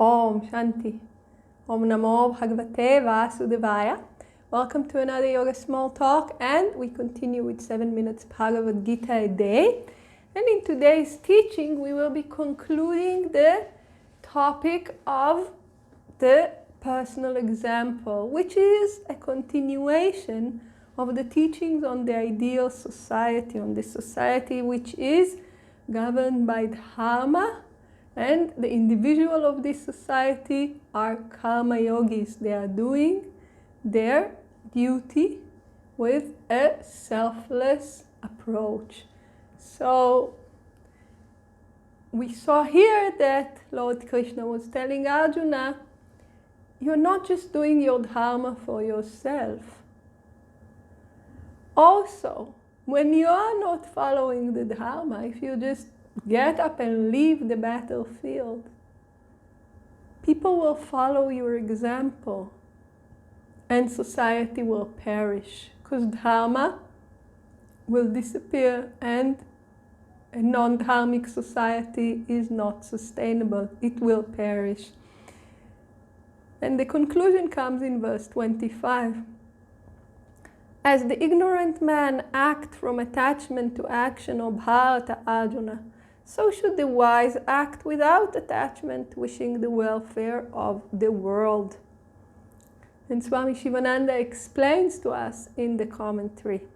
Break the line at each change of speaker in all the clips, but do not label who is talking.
Om Shanti. Om Namo Bhagavate Vasudevaya. Welcome to another Yoga Small Talk, and we continue with 7 minutes Bhagavad Gita a day. And in today's teaching, we will be concluding the topic of the personal example, which is a continuation of the teachings on the ideal society, on the society which is governed by dharma, and the individual of this society are karma yogis. They are doing their duty with a selfless approach. So we saw here that Lord Krishna was telling Arjuna, you're not just doing your dharma for yourself. Also, when you are not following the dharma, if you just get up and leave the battlefield, people will follow your example and society will perish, because dharma will disappear and a non-dharmic society is not sustainable. It will perish. And the conclusion comes in verse 25. As the ignorant man act from attachment to action, O Bharata Arjuna, so should the wise act without attachment, wishing the welfare of the world. And Swami Shivananda explains to us in the commentary.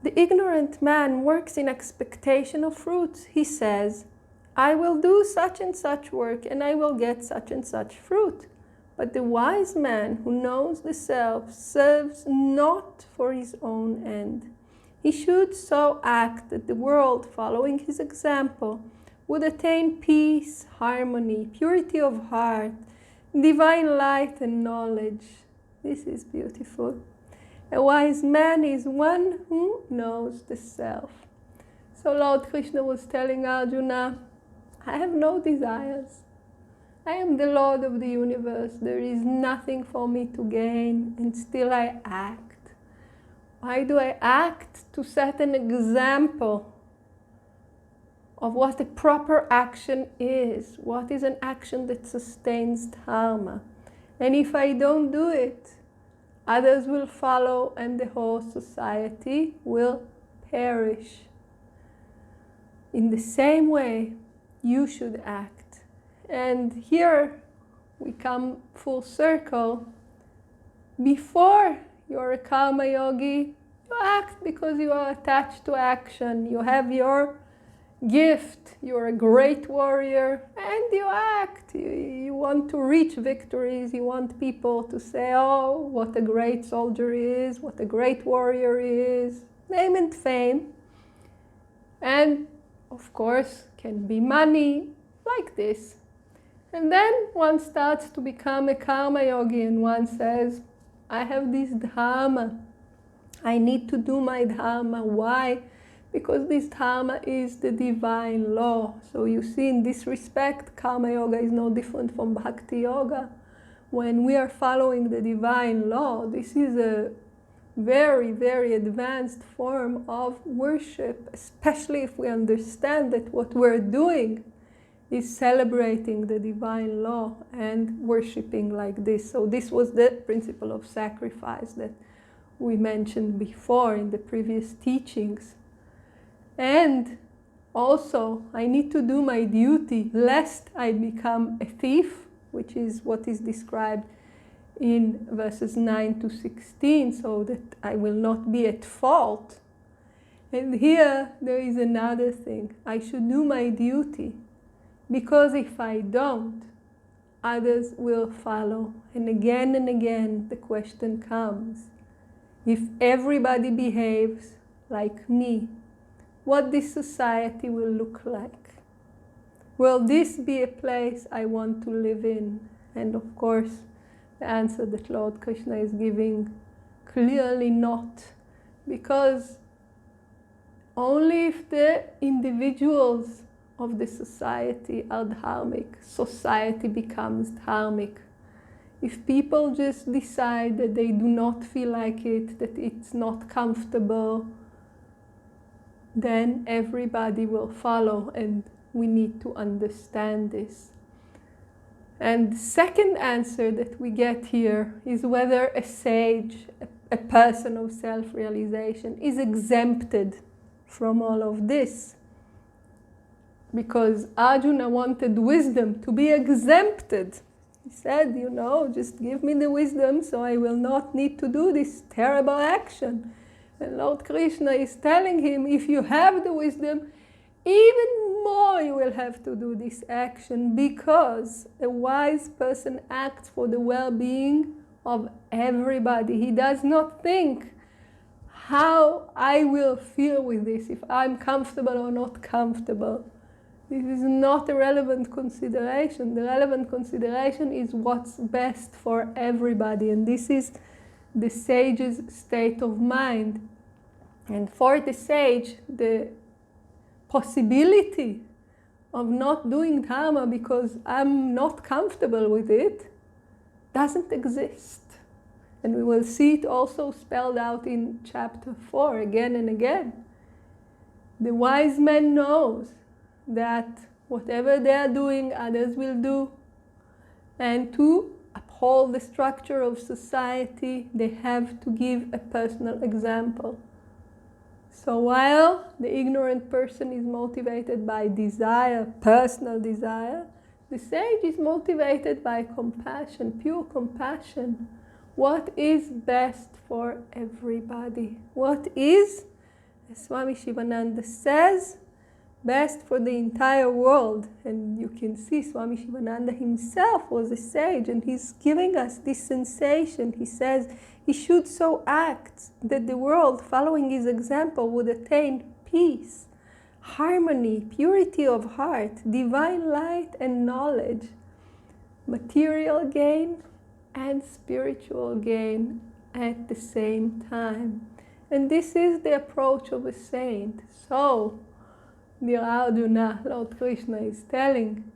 The ignorant man works in expectation of fruits. He says, I will do such and such work and I will get such and such fruit. But the wise man who knows the self serves not for his own end. He should so act that the world, following his example, would attain peace, harmony, purity of heart, divine light and knowledge. This is beautiful. A wise man is one who knows the self. So Lord Krishna was telling Arjuna, I have no desires. I am the Lord of the universe. There is nothing for me to gain, and still I act. Why do I act? To set an example of what a proper action is. What is an action that sustains dharma? And if I don't do it, others will follow and the whole society will perish. In the same way, you should act. And here we come full circle. Before you're a karma yogi, you act because you are attached to action. You have your gift, you're a great warrior, and you act. You want to reach victories. You want people to say, oh, what a great soldier he is, what a great warrior he is. Name and fame. And of course, can be money, like this. And then one starts to become a karma yogi and one says, I have this dharma. I need to do my dharma. Why? Because this dharma is the divine law. So you see, in this respect, karma yoga is no different from bhakti yoga. When we are following the divine law, this is a very, very advanced form of worship, especially if we understand that what we're doing is celebrating the divine law and worshipping like this. So this was the principle of sacrifice that we mentioned before in the previous teachings. And also, I need to do my duty lest I become a thief, which is what is described in verses 9 to 16, so that I will not be at fault. And here there is another thing. I should do my duty, because if I don't, others will follow. And again, the question comes, if everybody behaves like me, what this society will look like? Will this be a place I want to live in? And of course, the answer that Lord Krishna is giving, clearly not. Because only if the individuals of the society are dharmic, society becomes dharmic. If people just decide that they do not feel like it, that it's not comfortable, then everybody will follow, and we need to understand this. And the second answer that we get here is whether a sage, a person of self-realization, is exempted from all of this. Because Arjuna wanted wisdom to be exempted. He said, you know, just give me the wisdom so I will not need to do this terrible action. And Lord Krishna is telling him, if you have the wisdom, even more you will have to do this action, because a wise person acts for the well-being of everybody. He does not think how I will feel with this, if I'm comfortable or not comfortable. This is not a relevant consideration. The relevant consideration is what's best for everybody, and this is the sage's state of mind. And for the sage, the possibility of not doing dharma because I'm not comfortable with it doesn't exist. And we will see it also spelled out in chapter 4 again and again. The wise man knows that whatever they are doing, others will do. And to uphold the structure of society, they have to give a personal example. So while the ignorant person is motivated by desire, personal desire, the sage is motivated by compassion, pure compassion. What is best for everybody? What is, as Swami Shivananda says, best for the entire world? And you can see Swami Shivananda himself was a sage, and he's giving us this sensation. He says he should so act that the world, following his example, would attain peace, harmony, purity of heart, divine light and knowledge, material gain and spiritual gain at the same time. And this is the approach of a saint. So, dear Arjuna, Lord Krishna is telling,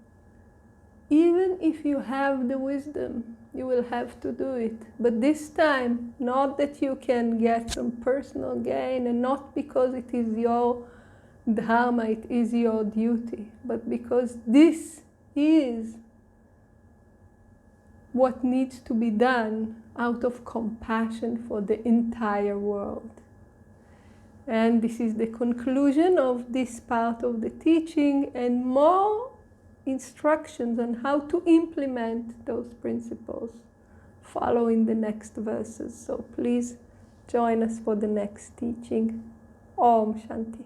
even if you have the wisdom, you will have to do it. But this time, not that you can get some personal gain, and not because it is your dharma, it is your duty, but because this is what needs to be done out of compassion for the entire world. And this is the conclusion of this part of the teaching, and more instructions on how to implement those principles follow in the next verses. So please join us for the next teaching. Om Shanti.